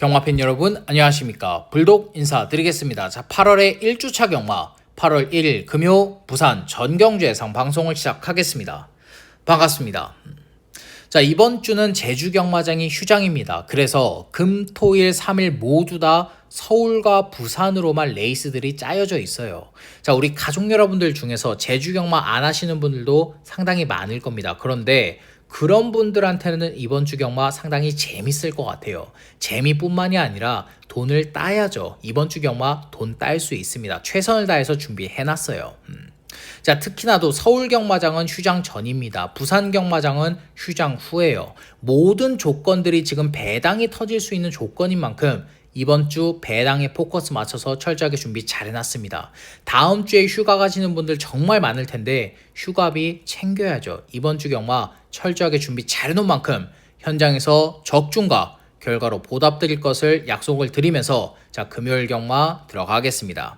경마팬 여러분 안녕하십니까. 불독 인사드리겠습니다. 자, 8월의 1주차 경마 8월 1일 금요 부산 전경주 예상 방송을 시작하겠습니다. 반갑습니다. 자, 이번 주는 제주 경마장이 휴장입니다. 그래서 금, 토, 일 3일 모두 다 서울과 부산으로만 레이스들이 짜여져 있어요. 자, 우리 가족 여러분들 중에서 제주 경마 안 하시는 분들도 상당히 많을 겁니다. 그런데 그런 분들한테는 이번 주 경마 상당히 재밌을 것 같아요. 재미뿐만이 아니라 돈을 따야죠. 이번 주 경마 돈 딸 수 있습니다. 최선을 다해서 준비해놨어요. 자, 특히나도 서울 경마장은 휴장 전입니다. 부산 경마장은 휴장 후예요. 모든 조건들이 지금 배당이 터질 수 있는 조건인 만큼 이번 주 배당에 포커스 맞춰서 철저하게 준비 잘 해놨습니다. 다음 주에 휴가 가시는 분들 정말 많을 텐데 휴가비 챙겨야죠. 이번 주 경마 철저하게 준비 잘 해놓은 만큼 현장에서 적중과 결과로 보답드릴 것을 약속을 드리면서 자, 금요일 경마 들어가겠습니다.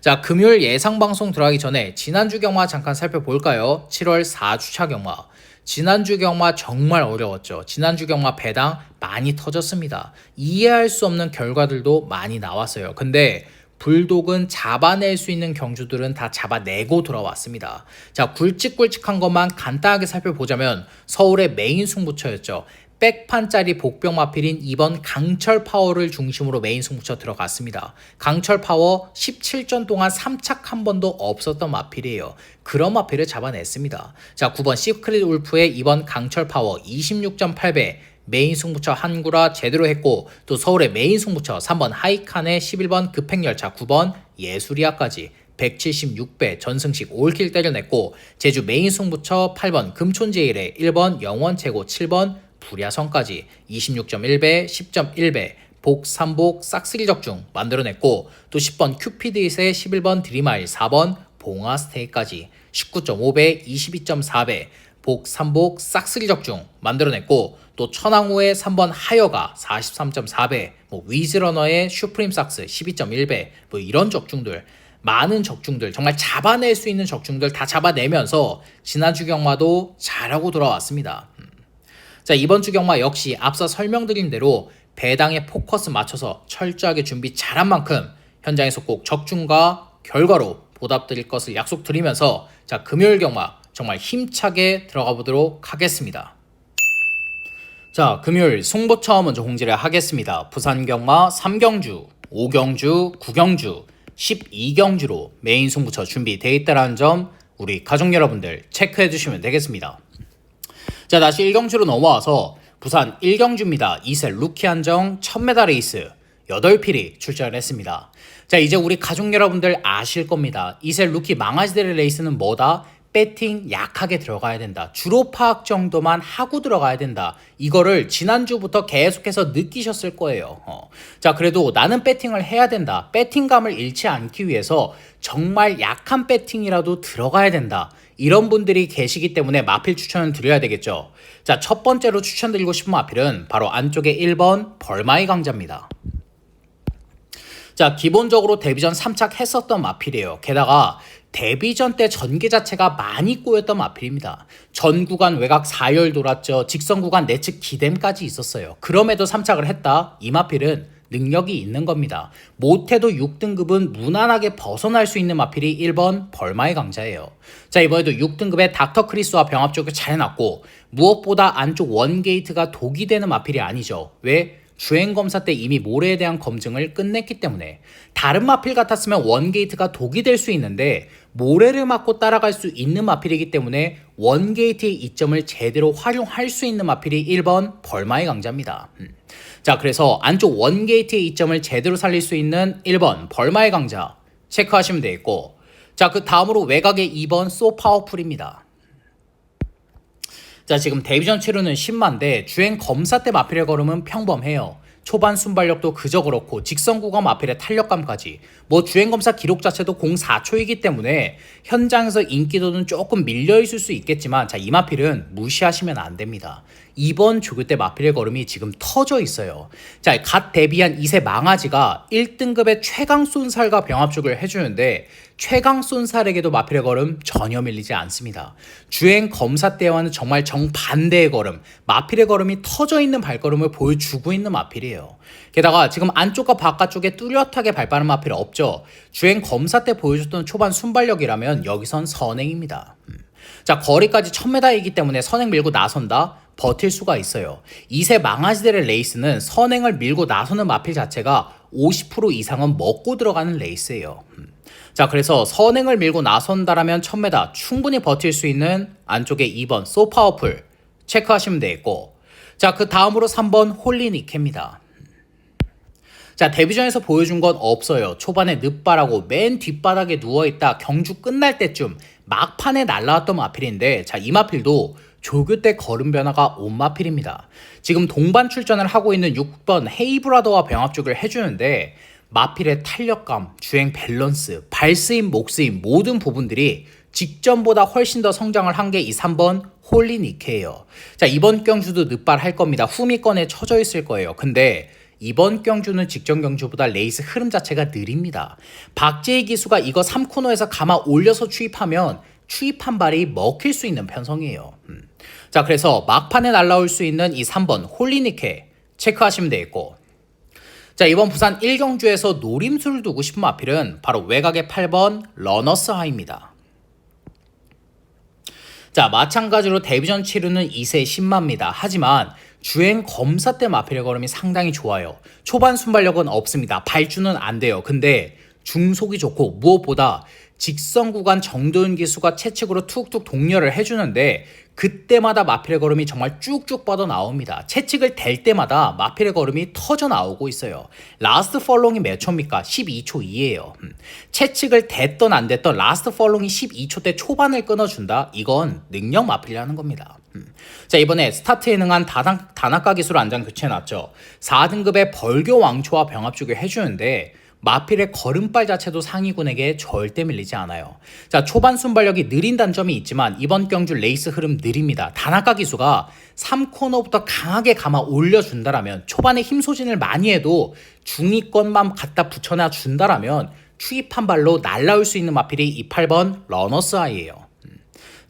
자, 금요일 예상 방송 들어가기 전에 지난주 경마 잠깐 살펴볼까요? 7월 4주차 경마. 지난주 경마 정말 어려웠죠. 지난주 경마 배당 많이 터졌습니다. 이해할 수 없는 결과들도 많이 나왔어요. 근데 불독은 잡아낼 수 있는 경주들은 다 잡아내고 돌아왔습니다. 자, 굵직굵직한 것만 간단하게 살펴보자면 서울의 메인 승부처였죠. 백판짜리 복병 마필인 2번 강철 파워를 중심으로 메인 승부처 들어갔습니다. 강철 파워 17전 동안 3착 한 번도 없었던 마필이에요. 그런 마필을 잡아냈습니다. 자, 9번 시크릿 울프의 2번 강철 파워 26.8배 메인 승부처 한구라 제대로 했고, 또 서울의 메인 승부처 3번 하이칸의 11번 급행열차 9번 예술이야까지 176배 전승식 올킬 때려냈고, 제주 메인 승부처 8번 금촌제일의 1번 영원최고 7번 불야성까지 26.1배 10.1배 복 3복 싹쓸이 적중 만들어냈고, 또 10번 큐피드잇의 11번 드리마일 4번 봉화스테이까지 19.5배 22.4배 복 3복 싹쓸이 적중 만들어냈고, 또 천왕호의 3번 하여가 43.4배 위즈러너의 슈프림 삭스 12.1배 이런 적중들, 많은 적중들, 정말 잡아낼 수 있는 적중들 다 잡아내면서 지난주 경마도 잘하고 돌아왔습니다. 자, 이번 주 경마 역시 앞서 설명드린 대로 배당에 포커스 맞춰서 철저하게 준비 잘한 만큼 현장에서 꼭 적중과 결과로 보답드릴 것을 약속드리면서 자, 금요일 경마 정말 힘차게 들어가 보도록 하겠습니다. 자, 금요일 승부처 먼저 공지를 하겠습니다. 부산 경마 3경주, 5경주, 9경주, 12경주로 메인 승부처 준비되어 있다는 점 우리 가족 여러분들 체크해 주시면 되겠습니다. 자, 다시 1경주로 넘어와서 부산 1경주입니다. 2세 루키 한정 1000m 레이스 8필이 출전을 했습니다. 자, 이제 우리 가족 여러분들 아실 겁니다. 2세 루키 망아지대의 레이스는 뭐다? 배팅 약하게 들어가야 된다. 주로 파악 정도만 하고 들어가야 된다. 이거를 지난주부터 계속해서 느끼셨을 거예요. 자, 그래도 나는 배팅을 해야 된다. 배팅감을 잃지 않기 위해서 정말 약한 배팅이라도 들어가야 된다. 이런 분들이 계시기 때문에 마필 추천을 드려야 되겠죠. 자, 첫 번째로 추천드리고 싶은 마필은 바로 안쪽에 1번 벌마이 강자입니다. 자, 기본적으로 데뷔전 3착 했었던 마필이에요. 게다가 데뷔전 때 전개 자체가 많이 꼬였던 마필입니다. 전 구간 외곽 4열 돌았죠. 직선 구간 내측 기댐까지 있었어요. 그럼에도 3착을 했다. 이 마필은 능력이 있는 겁니다. 못해도 6등급은 무난하게 벗어날 수 있는 마필이 1번 벌마의 강자예요. 자, 이번에도 6등급의 닥터 크리스와 병합 쪽을 잘 해놨고, 무엇보다 안쪽 원게이트가 독이 되는 마필이 아니죠. 왜? 주행검사 때 이미 모래에 대한 검증을 끝냈기 때문에. 다른 마필 같았으면 원게이트가 독이 될 수 있는데 모래를 맞고 따라갈 수 있는 마필이기 때문에 원게이트의 이점을 제대로 활용할 수 있는 마필이 1번 벌마의 강자입니다. 자, 그래서 안쪽 원게이트의 이점을 제대로 살릴 수 있는 1번 벌마의 강자 체크하시면 되겠고, 자, 그 다음으로 외곽의 2번 소 파워풀입니다. 자, 지금 데뷔전 치료는 10만인데 주행 검사 때 마필의 걸음은 평범해요. 초반 순발력도 그저 그렇고 직선 구간 마필의 탄력감까지 주행 검사 기록 자체도 04초이기 때문에 현장에서 인기도는 조금 밀려있을 수 있겠지만, 자, 이 마필은 무시하시면 안 됩니다. 이번 조교 때 마필의 걸음이 지금 터져 있어요. 자, 갓 데뷔한 2세 망아지가 1등급의 최강 쏜살과 병합죽을 해주는데 최강 쏜살에게도 마필의 걸음 전혀 밀리지 않습니다. 주행 검사 때와는 정말 정반대의 걸음, 마필의 걸음이 터져 있는 발걸음을 보여주고 있는 마필이에요. 게다가 지금 안쪽과 바깥쪽에 뚜렷하게 발빠른 마필 없죠. 주행 검사 때 보여줬던 초반 순발력이라면 여기선 선행입니다. 자, 거리까지 1000m이기 때문에 선행 밀고 나선다? 버틸 수가 있어요. 2세 망아지들의 레이스는 선행을 밀고 나서는 마필 자체가 50% 이상은 먹고 들어가는 레이스예요. 자, 그래서 선행을 밀고 나선다라면 1000m 충분히 버틸 수 있는 안쪽에 2번 소파워풀 체크하시면 되겠고, 자, 그 다음으로 3번 홀리니케입니다. 자, 데뷔전에서 보여준 건 없어요. 초반에 늪바라고 맨 뒷바닥에 누워있다 경주 끝날 때쯤 막판에 날라왔던 마필인데, 자, 이 마필도 조교 때 걸음 변화가 온 마필입니다. 지금 동반 출전을 하고 있는 6번 헤이브라더와 병합죽을 해주는데 마필의 탄력감, 주행 밸런스, 발스임, 목스임 모든 부분들이 직전보다 훨씬 더 성장을 한 게 이 3번 홀리니케예요. 자, 이번 경주도 늪발 할 겁니다. 후미권에 쳐져 있을 거예요. 근데 이번 경주는 직전 경주보다 레이스 흐름 자체가 느립니다. 박재희 기수가 이거 3코너에서 감아 올려서 추입하면 추입한 발이 먹힐 수 있는 편성이에요. 자, 그래서 막판에 날라올 수 있는 이 3번 홀리니케 체크하시면 되겠고, 자, 이번 부산 1경주에서 노림수를 두고 싶은 마필은 바로 외곽의 8번 러너스 하이입니다. 자, 마찬가지로 데뷔전 치르는 2세 10마입니다. 하지만 주행 검사 때 마필의 걸음이 상당히 좋아요. 초반 순발력은 없습니다. 발주는 안 돼요. 근데 중속이 좋고 무엇보다 직선 구간 정도윤 기수가 채찍으로 툭툭 동렬을 해주는데 그때마다 마필의 걸음이 정말 쭉쭉 뻗어 나옵니다. 채찍을 댈 때마다 마필의 걸음이 터져 나오고 있어요. 라스트 펄롱이 몇 초입니까? 12초 2예요. 채찍을 댔던 안 댔던 라스트 펄롱이 12초 때 초반을 끊어준다? 이건 능력 마필이라는 겁니다. 자, 이번에 스타트에 능한 단학가 기술 안장 교체해놨죠. 4등급의 벌교 왕초와 병합죽을 해주는데 마필의 걸음발 자체도 상위군에게 절대 밀리지 않아요. 자, 초반 순발력이 느린 단점이 있지만 이번 경주 레이스 흐름 느립니다. 단학가 기수가 3코너부터 강하게 감아 올려준다라면, 초반에 힘 소진을 많이 해도 중위권만 갖다 붙여놔 준다라면 추입한 발로 날라올 수 있는 마필이 이 8번 러너스 아이예요.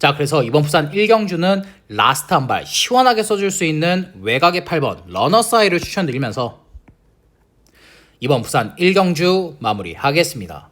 자, 그래서 이번 부산 1경주는 라스트 한 발 시원하게 써줄 수 있는 외곽의 8번 러너스 아이를 추천드리면서 이번 부산 1경주 마무리하겠습니다.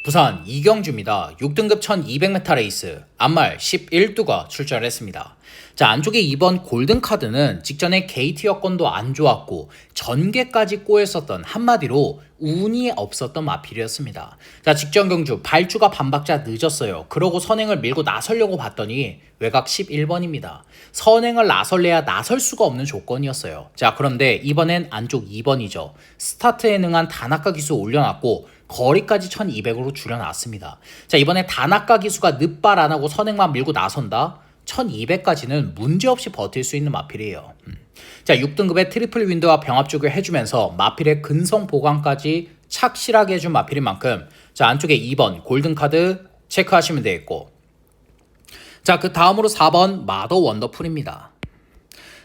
부산 2경주입니다. 6등급 1200m 레이스 안말 11두가 출전을 했습니다. 자, 안쪽에 2번 골든카드는 직전에 게이트 여건도 안 좋았고 전개까지 꼬였었던, 한마디로 운이 없었던 마필이었습니다. 자, 직전 경주 발주가 반박자 늦었어요. 그러고 선행을 밀고 나서려고 봤더니 외곽 11번입니다. 선행을 나설래야 나설 수가 없는 조건이었어요. 자, 그런데 이번엔 안쪽 2번이죠. 스타트에 능한 단학가 기수 올려놨고 거리까지 1200으로 줄여놨습니다. 자, 이번에 단학가 기수가 늪발 안 하고 선행만 밀고 나선다? 1200까지는 문제없이 버틸 수 있는 마필이에요. 자, 6등급의 트리플 윈드와 병합죽을 해주면서 마필의 근성 보강까지 착실하게 해준 마필인 만큼, 자, 안쪽에 2번 골든카드 체크하시면 되겠고, 자, 그 다음으로 4번 마더 원더풀입니다.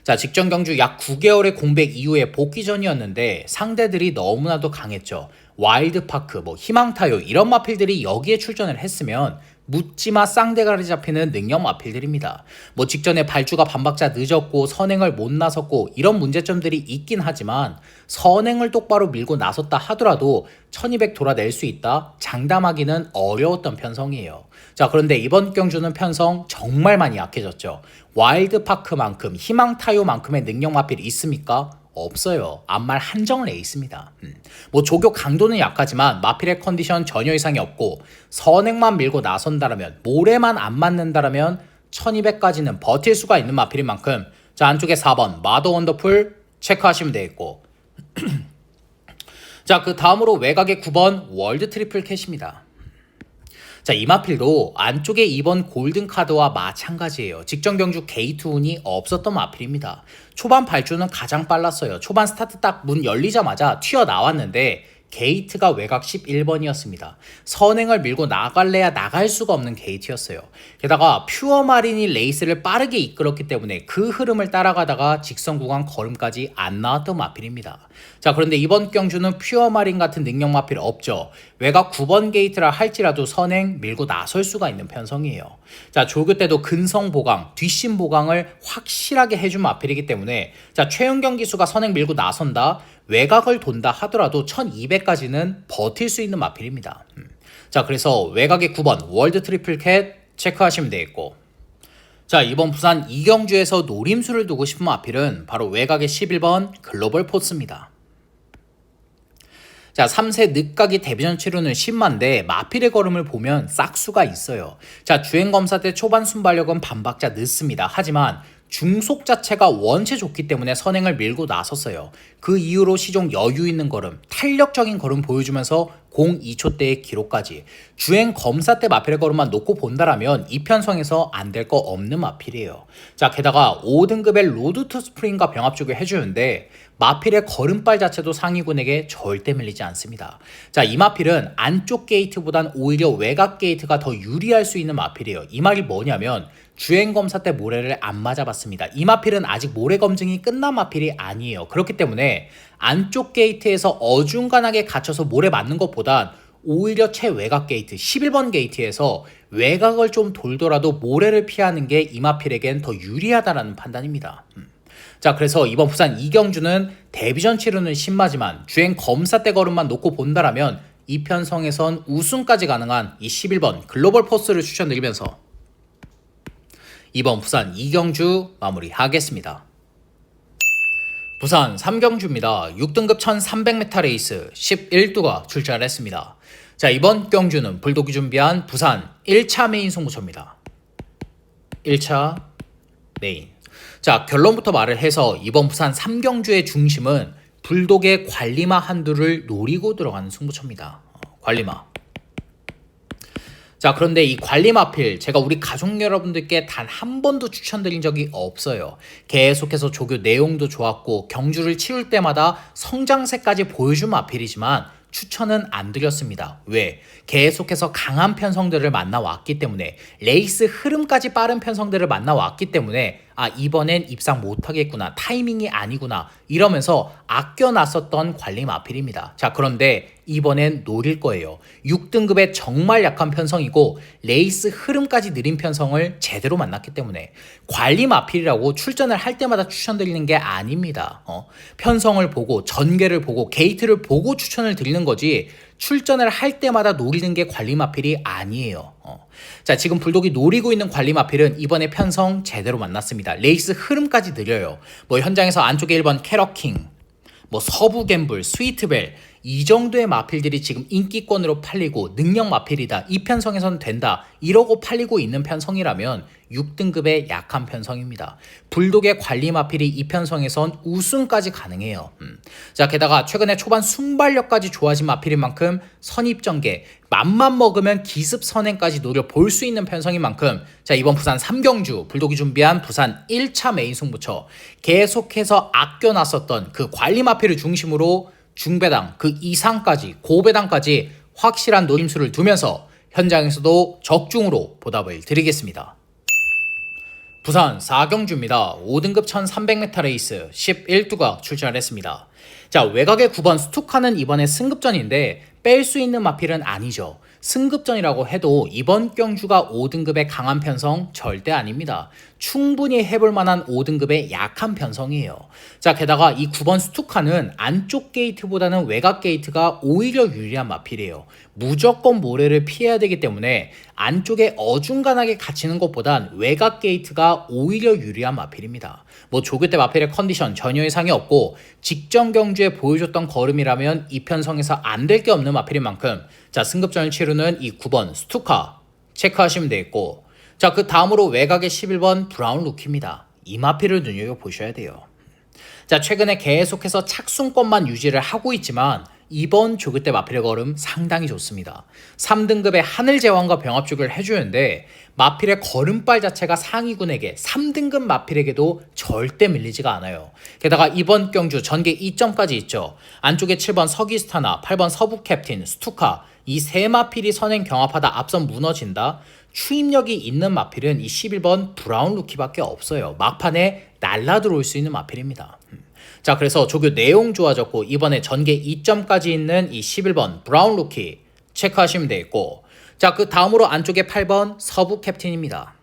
자, 직전 경주 약 9개월의 공백 이후에 복귀전이었는데 상대들이 너무나도 강했죠. 와일드파크, 희망타요 이런 마필들이 여기에 출전을 했으면 묻지마 쌍대가리 잡히는 능력 마필들입니다. 직전에 발주가 반박자 늦었고 선행을 못 나섰고 이런 문제점들이 있긴 하지만 선행을 똑바로 밀고 나섰다 하더라도 1200 돌아낼 수 있다? 장담하기는 어려웠던 편성이에요. 자, 그런데 이번 경주는 편성 정말 많이 약해졌죠. 와일드파크만큼 희망타요만큼의 능력 마필이 있습니까? 없어요. 안말 한정 레이스입니다. 조교 강도는 약하지만 마필의 컨디션 전혀 이상이 없고 선행만 밀고 나선다라면, 모래만 안 맞는다라면 1200까지는 버틸 수가 있는 마필인 만큼, 자, 안쪽에 4번 마더 원더풀 체크하시면 되겠고 자, 그 다음으로 외곽의 9번 월드 트리플 캣입니다. 자, 이 마필도 안쪽에 2번 골든카드와 마찬가지예요. 직전 경주 게이트 운이 없었던 마필입니다. 초반 발주는 가장 빨랐어요. 초반 스타트 딱 문 열리자마자 튀어나왔는데 게이트가 외곽 11번이었습니다. 선행을 밀고 나갈래야 나갈 수가 없는 게이트였어요. 게다가 퓨어 마린이 레이스를 빠르게 이끌었기 때문에 그 흐름을 따라가다가 직선 구간 걸음까지 안 나왔던 마필입니다. 자, 그런데 이번 경주는 퓨어 마린 같은 능력 마필 없죠. 외곽 9번 게이트라 할지라도 선행 밀고 나설 수가 있는 편성이에요. 자, 조교 때도 근성 보강, 뒷심 보강을 확실하게 해준 마필이기 때문에 자, 최은경 기수가 선행 밀고 나선다, 외곽을 돈다 하더라도 1200까지는 버틸 수 있는 마필입니다. 자, 그래서 외곽의 9번 월드 트리플 캣 체크하시면 되겠고, 자, 이번 부산 이경주에서 노림수를 두고 싶은 마필은 바로 외곽의 11번 글로벌 포스입니다. 자, 3세 늦가기 데뷔전 치루는 10만인데 마필의 걸음을 보면 싹수가 있어요. 자, 주행검사 때 초반 순발력은 반박자 늦습니다. 하지만 중속 자체가 원체 좋기 때문에 선행을 밀고 나섰어요. 그 이후로 시종 여유 있는 걸음, 탄력적인 걸음 보여주면서 02초대의 기록까지. 주행 검사 때 마필의 걸음만 놓고 본다라면 이 편성에서 안 될 거 없는 마필이에요. 자, 게다가 5등급의 로드 투 스프링과 병합주기 해주는데 마필의 걸음발 자체도 상위군에게 절대 밀리지 않습니다. 자, 이 마필은 안쪽 게이트보단 오히려 외곽 게이트가 더 유리할 수 있는 마필이에요. 이 말이 뭐냐면 주행검사 때 모래를 안 맞아봤습니다. 이 마필은 아직 모래 검증이 끝난 마필이 아니에요. 그렇기 때문에 안쪽 게이트에서 어중간하게 갇혀서 모래 맞는 것보단 오히려 최외곽 게이트 11번 게이트에서 외곽을 좀 돌더라도 모래를 피하는 게 이 마필에겐 더 유리하다는 판단입니다. 자, 그래서 이번 부산 이경주는 데뷔전 치르는 신마지만 주행 검사 때 걸음만 놓고 본다라면 이 편성에선 우승까지 가능한 이 11번 글로벌 포스를 추천드리면서 이번 부산 이경주 마무리하겠습니다. 부산 3경주입니다. 6등급 1300m 레이스 11두가 출전을 했습니다. 자, 이번 경주는 불독이 준비한 부산 1차 메인 승부처입니다. 1차 메인. 자, 결론부터 말을 해서 이번 부산 3경주의 중심은 불독의 관리마 한두를 노리고 들어가는 승부처입니다. 관리마. 자, 그런데 이 관리마필 제가 우리 가족 여러분들께 단 한 번도 추천드린 적이 없어요. 계속해서 조교 내용도 좋았고 경주를 치룰 때마다 성장세까지 보여준 마필이지만 추천은 안 드렸습니다. 왜? 계속해서 강한 편성들을 만나왔기 때문에, 레이스 흐름까지 빠른 편성들을 만나왔기 때문에 아, 이번엔 입상 못하겠구나, 타이밍이 아니구나 이러면서 아껴놨었던 관리 마필입니다. 자, 그런데 이번엔 노릴 거예요. 6등급의 정말 약한 편성이고 레이스 흐름까지 느린 편성을 제대로 만났기 때문에 관리 마필이라고 출전을 할 때마다 추천드리는 게 아닙니다. 편성을 보고 전개를 보고 게이트를 보고 추천을 드리는 거지 출전을 할 때마다 노리는 게 관리 마필이 아니에요. 자, 지금 불독이 노리고 있는 관리 마필은 이번에 편성 제대로 만났습니다. 레이스 흐름까지 느려요. 뭐 현장에서 안쪽에 1번 캐러킹, 뭐 서부 갬블, 스위트벨 이 정도의 마필들이 지금 인기권으로 팔리고 능력 마필이다, 이 편성에서는 된다 이러고 팔리고 있는 편성이라면 6등급의 약한 편성입니다. 불독의 관리 마필이 이 편성에선 우승까지 가능해요. 자, 게다가 최근에 초반 순발력까지 좋아진 마필인 만큼 선입전개, 맘만 먹으면 기습 선행까지 노려볼 수 있는 편성인 만큼 자, 이번 부산 3경주 불독이 준비한 부산 1차 메인 승부처 계속해서 아껴놨었던 그 관리 마필을 중심으로 중배당 그 이상까지 고배당까지 확실한 노림수를 두면서 현장에서도 적중으로 보답을 드리겠습니다. 부산 4경주입니다. 5등급 1300m 레이스 11두가 출전을 했습니다. 자, 외곽의 9번 스투카는 이번에 승급전인데 뺄 수 있는 마필은 아니죠. 승급전이라고 해도 이번 경주가 5등급의 강한 편성 절대 아닙니다. 충분히 해볼 만한 5등급의 약한 편성이에요. 자, 게다가 이 9번 스투카는 안쪽 게이트보다는 외곽 게이트가 오히려 유리한 마필이에요. 무조건 모래를 피해야 되기 때문에 안쪽에 어중간하게 갇히는 것보단 외곽 게이트가 오히려 유리한 마필입니다. 뭐 조교 때 마필의 컨디션 전혀 이상이 없고 직전 경주에 보여줬던 걸음이라면 이 편성에서 안 될 게 없는 마필인 만큼 자, 승급전을 치르는 이 9번 스투카 체크하시면 되겠고, 자, 그 다음으로 외곽의 11번 브라운 루키입니다. 이 마필을 눈여겨보셔야 돼요. 자, 최근에 계속해서 착순권만 유지를 하고 있지만 이번 조교대 마필의 걸음 상당히 좋습니다. 3등급의 하늘제왕과 병합죽을 해주는데 마필의 걸음발 자체가 상위군에게 3등급 마필에게도 절대 밀리지가 않아요. 게다가 이번 경주 전개 2점까지 있죠. 안쪽에 7번 서기스타나 8번 서부 캡틴, 스투카 이 세 마필이 선행 경합하다 앞선 무너진다. 추임력이 있는 마필은 이 11번 브라운 루키밖에 없어요. 막판에 날라 들어올 수 있는 마필입니다. 자, 그래서 조교 내용 좋아졌고 이번에 전개 2점까지 있는 이 11번 브라운 루키 체크하시면 되겠고, 자, 그 다음으로 안쪽에 8번 서부 캡틴입니다.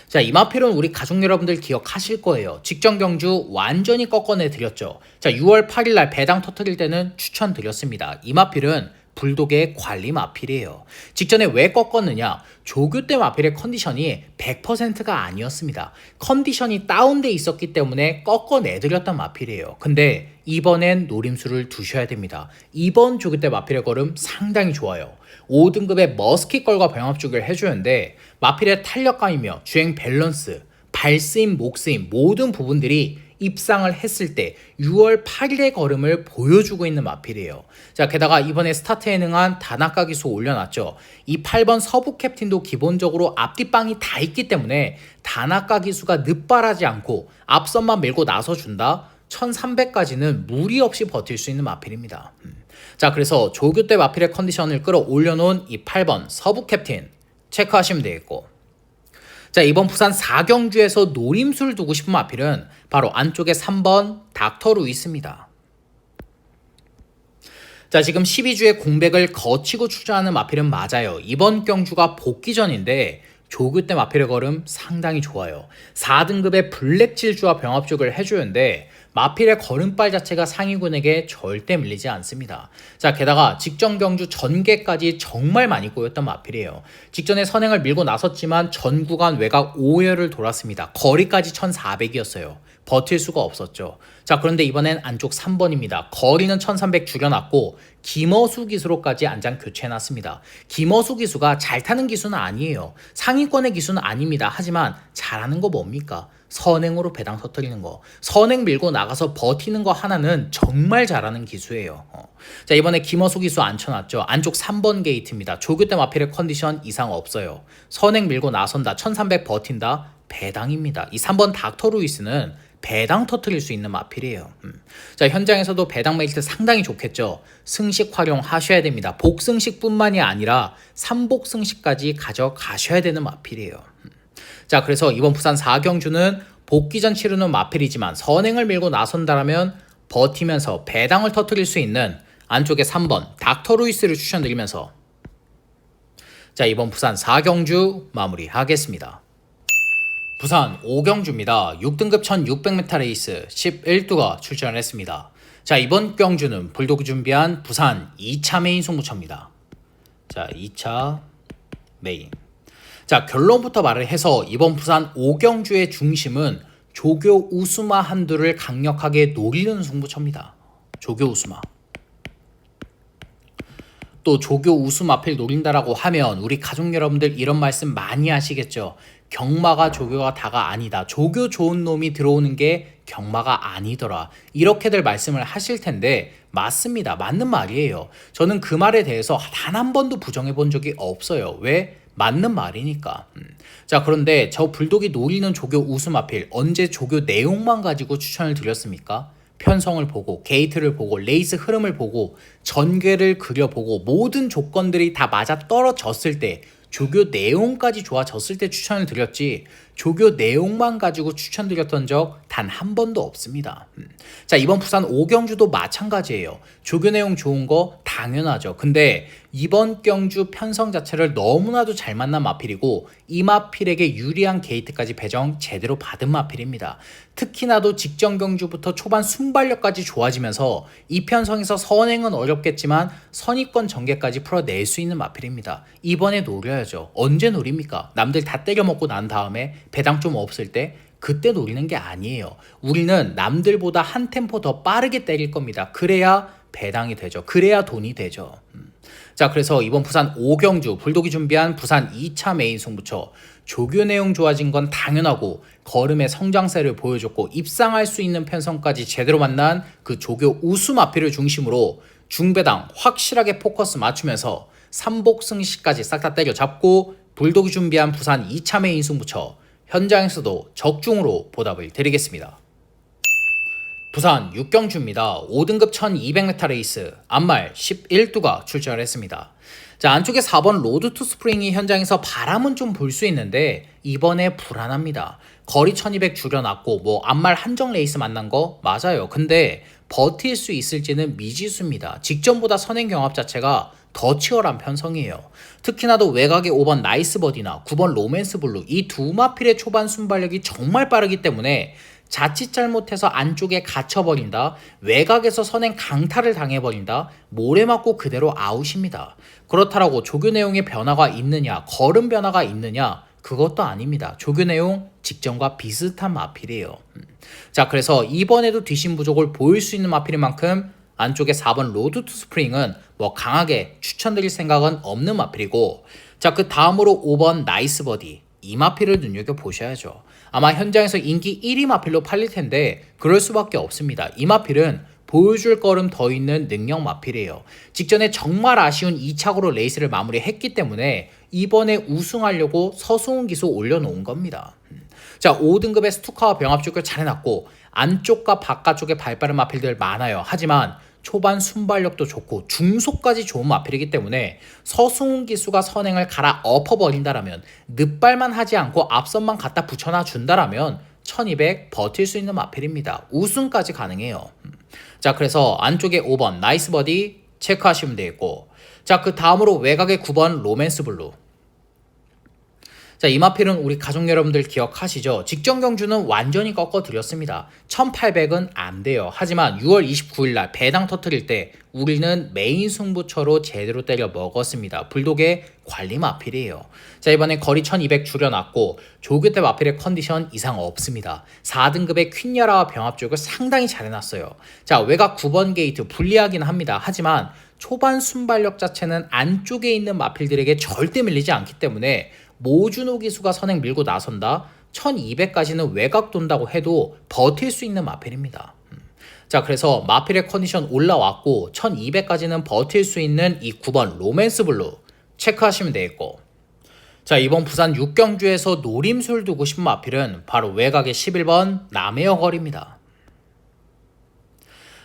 자, 이 마필은 우리 가족 여러분들 기억하실 거예요. 직전 경주 완전히 꺾어내 드렸죠. 자, 6월 8일 날 배당 터뜨릴 때는 추천드렸습니다. 이 마필은 불독의 관리 마필이에요. 직전에 왜 꺾었느냐? 조교 때 마필의 컨디션이 100%가 아니었습니다. 컨디션이 다운돼 있었기 때문에 꺾어내드렸던 마필이에요. 근데 이번엔 노림수를 두셔야 됩니다. 이번 조교 때 마필의 걸음 상당히 좋아요. 5등급의 머스킷걸과 병합죽을 해주는데 마필의 탄력감이며 주행 밸런스, 발쓰임, 목쓰임 모든 부분들이 입상을 했을 때 6월 8일의 걸음을 보여주고 있는 마필이에요. 자, 게다가 이번에 스타트에 능한 다나카 기수 올려놨죠. 이 8번 서부 캡틴도 기본적으로 앞뒷방이 다 있기 때문에 다나카 기수가 늦발하지 않고 앞선만 밀고 나서준다. 1300까지는 무리 없이 버틸 수 있는 마필입니다. 자, 그래서 조교 때 마필의 컨디션을 끌어올려놓은 이 8번 서부 캡틴 체크하시면 되겠고, 자, 이번 부산 4경주에서 노림수를 두고 싶은 마필은 바로 안쪽에 3번 닥터 루이스입니다. 자, 지금 12주의 공백을 거치고 출전하는 마필은 맞아요. 이번 경주가 복귀전인데 조교 때 마필의 걸음 상당히 좋아요. 4등급의 블랙 질주와 병합죽을 해주는데 마필의 걸음발 자체가 상위군에게 절대 밀리지 않습니다. 자, 게다가 직전 경주 전개까지 정말 많이 꼬였던 마필이에요. 직전에 선행을 밀고 나섰지만 전 구간 외곽 5회를 돌았습니다. 거리까지 1400이었어요. 버틸 수가 없었죠. 자, 그런데 이번엔 안쪽 3번입니다. 거리는 1300 줄여놨고 김어수 기수로까지 안장 교체해놨습니다. 김어수 기수가 잘 타는 기수는 아니에요. 상위권의 기수는 아닙니다. 하지만 잘하는 거 뭡니까? 선행으로 배당 터뜨리는 거, 선행 밀고 나가서 버티는 거 하나는 정말 잘하는 기수예요. 자, 이번에 김어수 기수 앉혀놨죠. 안쪽 3번 게이트입니다. 조교 때 마필의 컨디션 이상 없어요. 선행 밀고 나선다, 1300 버틴다, 배당입니다. 이 3번 닥터 루이스는 배당 터뜨릴 수 있는 마필이에요. 자, 현장에서도 배당 메리트 상당히 좋겠죠. 승식 활용하셔야 됩니다. 복승식뿐만이 아니라 3복승식까지 가져가셔야 되는 마필이에요. 자, 그래서 이번 부산 4경주는 복귀전 치르는 마필이지만 선행을 밀고 나선다라면 버티면서 배당을 터뜨릴 수 있는 안쪽에 3번 닥터 루이스를 추천드리면서, 자, 이번 부산 4경주 마무리하겠습니다. 부산 5경주입니다. 6등급 1600m 레이스 11두가 출전을 했습니다. 자, 이번 경주는 불독이 준비한 부산 2차 메인 승부처입니다. 자, 2차 메인. 자, 결론부터 말을 해서 이번 부산 5경주의 중심은 조교 우수마 한두를 강력하게 노리는 승부처입니다. 조교 우수마. 또 조교 우수 마필 노린다라고 하면 우리 가족 여러분들 이런 말씀 많이 하시겠죠. 경마가 조교가 다가 아니다. 조교 좋은 놈이 들어오는 게 경마가 아니더라. 이렇게들 말씀을 하실 텐데 맞습니다. 맞는 말이에요. 저는 그 말에 대해서 단 한 번도 부정해 본 적이 없어요. 왜? 맞는 말이니까. 자, 그런데 저 불독이 노리는 조교 우수 마필 언제 조교 내용만 가지고 추천을 드렸습니까? 편성을 보고 게이트를 보고 레이스 흐름을 보고 전개를 그려보고 모든 조건들이 다 맞아 떨어졌을 때 조교 내용까지 좋아졌을 때 추천을 드렸지 조교 내용만 가지고 추천드렸던 적 단 한 번도 없습니다. 자, 이번 부산 5경주도 마찬가지예요. 조교 내용 좋은 거 당연하죠. 근데 이번 경주 편성 자체를 너무나도 잘 만난 마필이고 이 마필에게 유리한 게이트까지 배정 제대로 받은 마필입니다. 특히나도 직전 경주부터 초반 순발력까지 좋아지면서 이 편성에서 선행은 어렵겠지만 선입권 전개까지 풀어낼 수 있는 마필입니다. 이번에 노려야죠. 언제 노립니까? 남들 다 때려먹고 난 다음에 배당 좀 없을 때 그때 노리는 게 아니에요. 우리는 남들보다 한 템포 더 빠르게 때릴 겁니다. 그래야 배당이 되죠. 그래야 돈이 되죠. 자, 그래서 이번 부산 5경주 불독이 준비한 부산 2차 메인 승부처 조교 내용 좋아진 건 당연하고 걸음의 성장세를 보여줬고 입상할 수 있는 편성까지 제대로 만난 그 조교 우수 마필을 중심으로 중배당 확실하게 포커스 맞추면서 삼복승시까지 싹 다 때려잡고 불독이 준비한 부산 2차 메인 승부처 현장에서도 적중으로 보답을 드리겠습니다. 부산 6경주입니다. 5등급 1200m 레이스 안말 11두가 출전을 했습니다. 자, 안쪽에 4번 로드 투 스프링이 현장에서 바람은 좀 볼 수 있는데 이번에 불안합니다. 거리 1200 줄여놨고 뭐 안말 한정 레이스 만난 거 맞아요. 근데 버틸 수 있을지는 미지수입니다. 직전보다 선행 경합 자체가 더 치열한 편성이에요. 특히나도 외곽의 5번 나이스 버디나 9번 로맨스 블루 이 두 마필의 초반 순발력이 정말 빠르기 때문에 자칫 잘못해서 안쪽에 갇혀버린다, 외곽에서 선행 강타를 당해버린다, 모래 맞고 그대로 아웃입니다. 그렇다라고 조교 내용의 변화가 있느냐, 걸음 변화가 있느냐, 그것도 아닙니다. 조교 내용 직전과 비슷한 마필이에요. 자, 그래서 이번에도 뒷심 부족을 보일 수 있는 마필인 만큼 안쪽에 4번 로드 투 스프링은 뭐 강하게 추천드릴 생각은 없는 마필이고, 자, 그 다음으로 5번 나이스 버디 이 마필을 눈여겨보셔야죠. 아마 현장에서 인기 1위 마필로 팔릴 텐데 그럴 수밖에 없습니다. 이 마필은 보여줄 걸음 더 있는 능력 마필이에요. 직전에 정말 아쉬운 2착으로 레이스를 마무리했기 때문에 이번에 우승하려고 서승훈 기수 올려놓은 겁니다. 자, 5등급의 스투카와 병합 쪽을 잘 해놨고 안쪽과 바깥쪽에 발빠른 마필들 많아요. 하지만 초반 순발력도 좋고 중속까지 좋은 마필이기 때문에 서승훈 기수가 선행을 갈아 엎어버린다라면 늦발만 하지 않고 앞선만 갖다 붙여놔 준다라면 1200 버틸 수 있는 마필입니다. 우승까지 가능해요. 자, 그래서 안쪽에 5번 나이스 버디 체크하시면 되겠고, 자, 그 다음으로 외곽의 9번 로맨스 블루. 자, 이 마필은 우리 가족 여러분들 기억하시죠? 직전 경주는 완전히 꺾어드렸습니다. 1800은 안 돼요. 하지만 6월 29일날 배당 터트릴 때 우리는 메인 승부처로 제대로 때려 먹었습니다. 불독의 관리 마필이에요. 자, 이번에 거리 1200 줄여놨고 조교 때 마필의 컨디션 이상 없습니다. 4등급의 퀸야라와 병합 쪽을 상당히 잘 해놨어요. 자, 외곽 9번 게이트 불리하긴 합니다. 하지만 초반 순발력 자체는 안쪽에 있는 마필들에게 절대 밀리지 않기 때문에 모준호 기수가 선행 밀고 나선다, 1200까지는 외곽 돈다고 해도 버틸 수 있는 마필입니다. 자, 그래서 마필의 컨디션 올라왔고 1200까지는 버틸 수 있는 이 9번 로맨스 블루 체크하시면 되겠고, 자, 이번 부산 6경주에서 노림수를 두고 싶은 마필은 바로 외곽의 11번 남해여 거리입니다.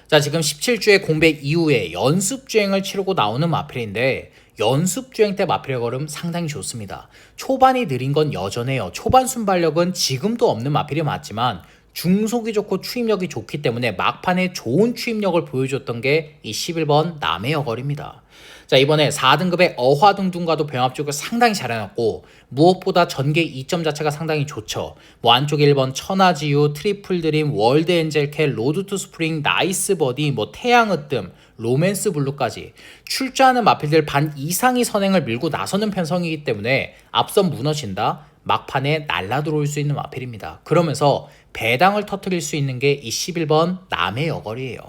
자, 지금 17주의 공백 이후에 연습주행을 치르고 나오는 마필인데 연습주행 때 마필의 걸음 상당히 좋습니다. 초반이 느린 건 여전해요. 초반 순발력은 지금도 없는 마필이 맞지만 중속이 좋고 추임력이 좋기 때문에 막판에 좋은 추임력을 보여줬던 게 이 11번 남해여 거리입니다. 자, 이번에 4등급의 어화둥둥과도 병합 쪽을 상당히 잘 해놨고 무엇보다 전개 2점 자체가 상당히 좋죠. 뭐 안쪽에 1번 천하지유, 트리플 드림, 월드 엔젤캐, 로드 투 스프링, 나이스 버디, 뭐 태양으뜸, 로맨스 블루까지 출자하는 마필들 반 이상이 선행을 밀고 나서는 편성이기 때문에 앞선 무너진다, 막판에 날라 들어올 수 있는 마필입니다. 그러면서 배당을 터뜨릴 수 있는 게 이 11번 남해 여거리예요.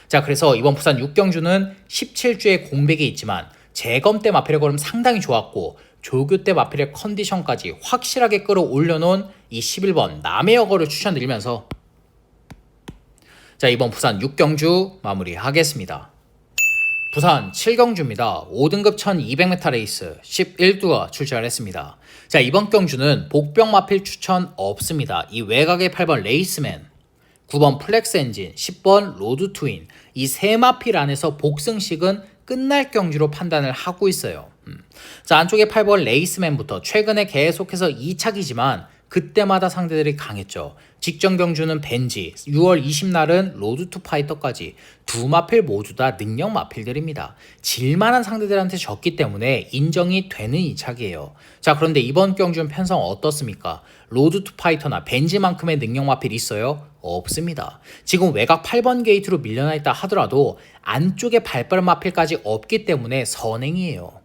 자, 그래서 이번 부산 6경주는 17주의 공백이 있지만 재검 때 마필의 걸음 상당히 좋았고 조교 때 마필의 컨디션까지 확실하게 끌어올려 놓은 이 11번 남해 여거를 추천드리면서 자, 이번 부산 6경주 마무리하겠습니다. 부산 7경주입니다. 5등급 1200m 레이스 11두가 출전을 했습니다. 자, 이번 경주는 복병 마필 추천 없습니다. 이 외곽의 8번 레이스맨, 9번 플렉스 엔진, 10번 로드 트윈 이 세 마필 안에서 복승식은 끝날 경주로 판단을 하고 있어요. 자, 안쪽에 8번 레이스맨부터 최근에 계속해서 2착이지만 그때마다 상대들이 강했죠. 직전 경주는 벤지, 6월 20날은 로드 투 파이터까지 두 마필 모두 다 능력 마필들입니다. 질만한 상대들한테 졌기 때문에 인정이 되는 2착이에요. 자, 그런데 이번 경주는 편성 어떻습니까? 로드 투 파이터나 벤지만큼의 능력 마필이 있어요? 없습니다. 지금 외곽 8번 게이트로 밀려나 있다 하더라도 안쪽에 발빠른 마필까지 없기 때문에 선행이에요.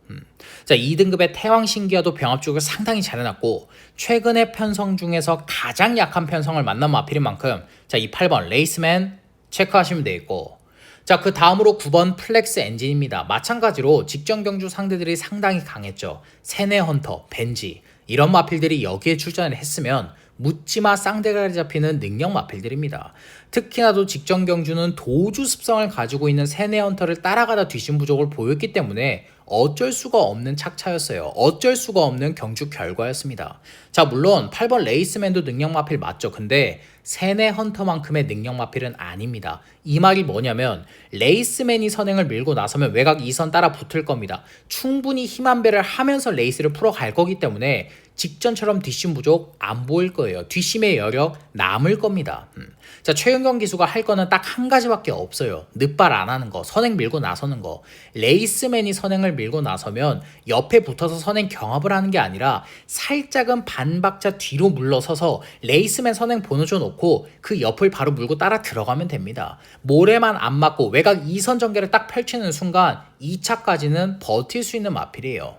자, 2등급의 태왕 신기아도 병합 쪽을 상당히 잘 해놨고 최근의 편성 중에서 가장 약한 편성을 만난 마필인 만큼 자, 이 8번 레이스맨 체크하시면 되겠고, 자, 그 다음으로 9번 플렉스 엔진입니다. 마찬가지로 직전 경주 상대들이 상당히 강했죠. 세네 헌터, 벤지 이런 마필들이 여기에 출전을 했으면 묻지마 쌍대가리 잡히는 능력 마필들입니다. 특히나도 직전 경주는 도주 습성을 가지고 있는 세네 헌터를 따라가다 뒤진 부족을 보였기 때문에 어쩔 수가 없는 착차였어요. 어쩔 수가 없는 경주 결과였습니다. 자, 물론 8번 레이스맨도 능력 마필 맞죠. 근데 세네 헌터만큼의 능력 마필은 아닙니다. 이 말이 뭐냐면 레이스맨이 선행을 밀고 나서면 외곽 2선 따라 붙을 겁니다. 충분히 힘 한 배를 하면서 레이스를 풀어갈 거기 때문에 직전처럼 뒷심 부족 안 보일 거예요. 뒷심의 여력 남을 겁니다. 자, 최은경 기수가 할 거는 딱 한 가지밖에 없어요. 늦발 안 하는 거, 선행 밀고 나서는 거. 레이스맨이 선행을 밀고 나서면 옆에 붙어서 선행 경합을 하는 게 아니라 살짝은 반박자 뒤로 물러서서 레이스맨 선행 보내줘 놓고 그 옆을 바로 물고 따라 들어가면 됩니다. 모래만 안 맞고 외곽 2선 전개를 딱 펼치는 순간 2차까지는 버틸 수 있는 마필이에요.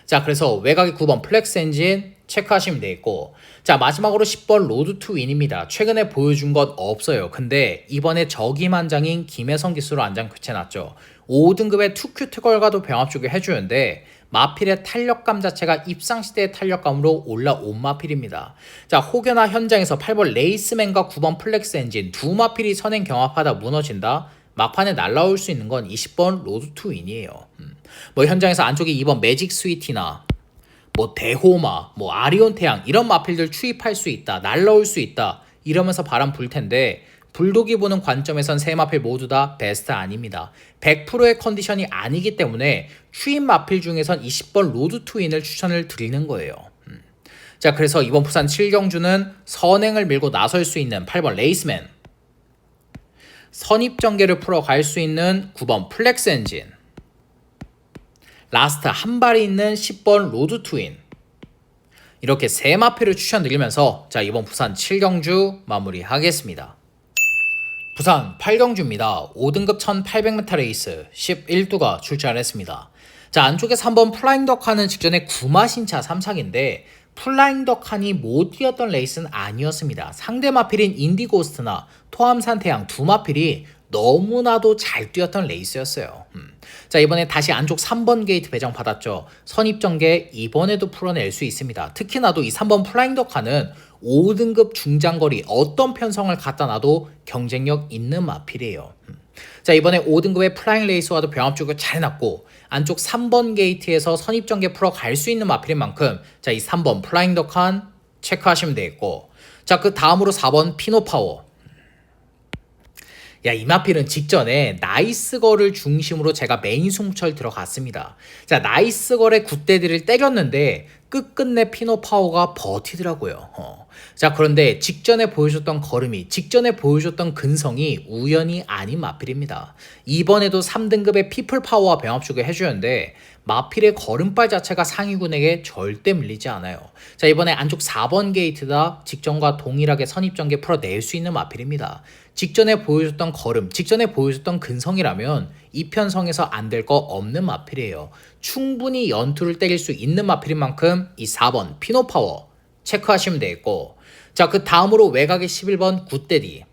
자, 그래서 외곽이 9번 플렉스 엔진 체크하시면 되겠고, 자, 마지막으로 10번 로드 투 윈입니다. 최근에 보여준 것 없어요. 근데 이번에 저기만장인 김혜성 기수로 안장 교체났죠. 5등급의 투큐 특월과도 병합 주기 해주는데 마필의 탄력감 자체가 입상시대의 탄력감으로 올라온 마필입니다. 자, 혹여나 현장에서 8번 레이스맨과 9번 플렉스 엔진 두 마필이 선행 경합하다 무너진다? 막판에 날라올 수 있는 건 20번 로드 투 윈이에요. 뭐 현장에서 안쪽에 2번 매직 스위티나 뭐 대호마, 뭐 아리온 태양 이런 마필들 추입할 수 있다, 날라올 수 있다 이러면서 바람 불 텐데 불독이 보는 관점에선 세 마필 모두 다 베스트 아닙니다. 100%의 컨디션이 아니기 때문에 추입 마필 중에선 20번 로드 투인을 추천을 드리는 거예요. 자, 그래서 이번 부산 7경주는 선행을 밀고 나설 수 있는 8번 레이스맨, 선입전개를 풀어갈 수 있는 9번 플렉스 엔진, 라스트 한 발이 있는 10번 로드 투인, 이렇게 세 마필을 추천드리면서 자, 이번 부산 7경주 마무리하겠습니다. 부산 8경주입니다. 5등급 1800m 레이스 11두가 출전을 했습니다. 자, 안쪽에 3번 플라잉 덕하는 직전에 구마신차 3착인데 플라잉 덕한이 못 뛰었던 레이스는 아니었습니다. 상대 마필인 인디고스트나 토암산태양 두 마필이 너무나도 잘 뛰었던 레이스였어요. 자, 이번에 다시 안쪽 3번 게이트 배정 받았죠. 선입전개 이번에도 풀어낼 수 있습니다. 특히나도 이 3번 플라잉 덕하는 5등급 중장거리 어떤 편성을 갖다 놔도 경쟁력 있는 마필이에요. 자, 이번에 5등급의 플라잉 레이스와도 병합 주고 잘 해놨고 안쪽 3번 게이트에서 선입전개 풀어갈 수 있는 마필인 만큼 자, 이 3번 플라잉 덕한 체크하시면 되겠고, 자, 그 다음으로 4번 피노파워. 야, 이 마필은 직전에 나이스걸을 중심으로 제가 메인 승부처를 들어갔습니다. 자, 나이스걸의 굿대들을 때렸는데 끝끝내 피노파워가 버티더라고요. 자, 그런데 직전에 보여줬던 걸음이, 직전에 보여줬던 근성이 우연이 아닌 마필입니다. 이번에도 3등급의 피플파워와 병합주게 해주는데 마필의 걸음발 자체가 상위군에게 절대 밀리지 않아요. 자, 이번에 안쪽 4번 게이트다 직전과 동일하게 선입전개 풀어낼 수 있는 마필입니다. 직전에 보여줬던 걸음, 직전에 보여줬던 근성이라면 이 편성에서 안 될 거 없는 마필이에요. 충분히 연투를 때릴 수 있는 마필인 만큼 이 4번 피노파워 체크하시면 되겠고, 자, 그 다음으로 외곽의 11번 굿데디.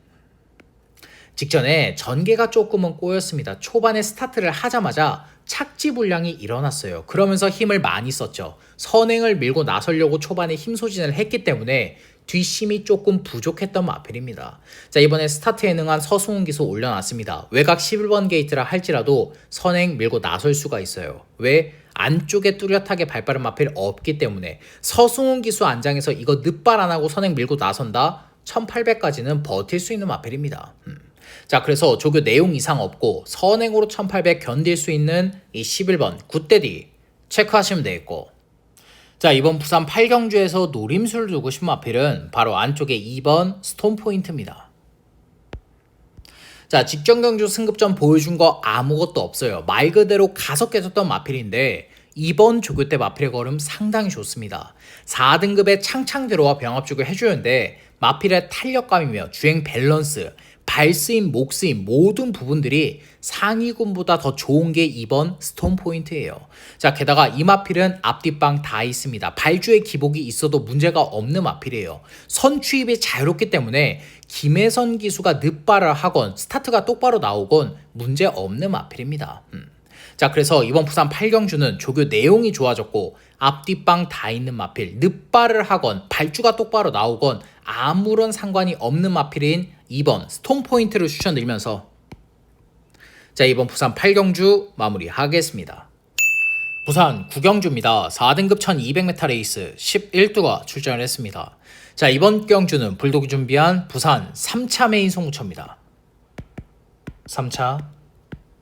직전에 전개가 조금은 꼬였습니다. 초반에 스타트를 하자마자 착지 불량이 일어났어요. 그러면서 힘을 많이 썼죠. 선행을 밀고 나서려고 초반에 힘 소진을 했기 때문에 뒷심이 조금 부족했던 마필입니다. 자, 이번에 스타트에 능한 서승훈 기수 올려놨습니다. 외곽 11번 게이트라 할지라도 선행 밀고 나설 수가 있어요. 왜? 안쪽에 뚜렷하게 발빠른 마필 없기 때문에. 서승훈 기수 안장에서 이거 늦발 안 하고 선행 밀고 나선다? 1800까지는 버틸 수 있는 마필입니다. 자, 그래서 조교 내용 이상 없고 선행으로 1800 견딜 수 있는 이 11번 굿데디 체크하시면 되겠고, 자, 이번 부산 8경주에서 노림수를 두고 싶은 마필은 바로 안쪽에 2번 스톤포인트입니다. 자, 직전 경주 승급전 보여준 거 아무것도 없어요. 말 그대로 가속 깨졌던 마필인데 이번 조교 때 마필의 걸음 상당히 좋습니다. 4등급의 창창대로와 병합주고 해주는데 마필의 탄력감이며 주행 밸런스, 발스임, 목스임 모든 부분들이 상위군보다 더 좋은 게 이번 스톤 포인트예요. 자, 게다가 이 마필은 앞뒷방 다 있습니다. 발주에 기복이 있어도 문제가 없는 마필이에요. 선 추입이 자유롭기 때문에 김혜선 기수가 늦발을 하건 스타트가 똑바로 나오건 문제 없는 마필입니다. 자, 그래서 이번 부산 8경주는 조교 내용이 좋아졌고 앞뒷방 다 있는 마필, 늦발을 하건 발주가 똑바로 나오건 아무런 상관이 없는 마필인 2번 스톤 포인트를 추천드리면서 자, 이번 부산 8경주 마무리하겠습니다. 부산 9경주입니다. 4등급 1200m 레이스 11두가 출전을 했습니다. 자, 이번 경주는 불독이 준비한 부산 3차 메인 승부처입니다. 3차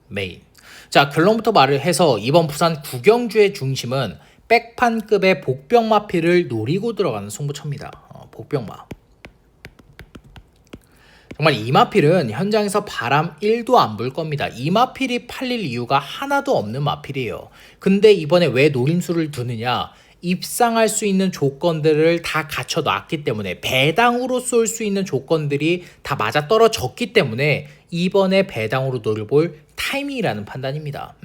메인. 자, 결론부터 말을 해서 이번 부산 9경주의 중심은 백판급의 복병마필을 노리고 들어가는 승부처입니다. 복병마. 정말 이 마필은 현장에서 바람 1도 안 불 겁니다. 이 마필이 팔릴 이유가 하나도 없는 마필이에요. 근데 이번에 왜 노림수를 두느냐? 입상할 수 있는 조건들을 다 갖춰놨기 때문에 배당으로 쏠 수 있는 조건들이 다 맞아떨어졌기 때문에 이번에 배당으로 노려볼 타이밍이라는 판단입니다.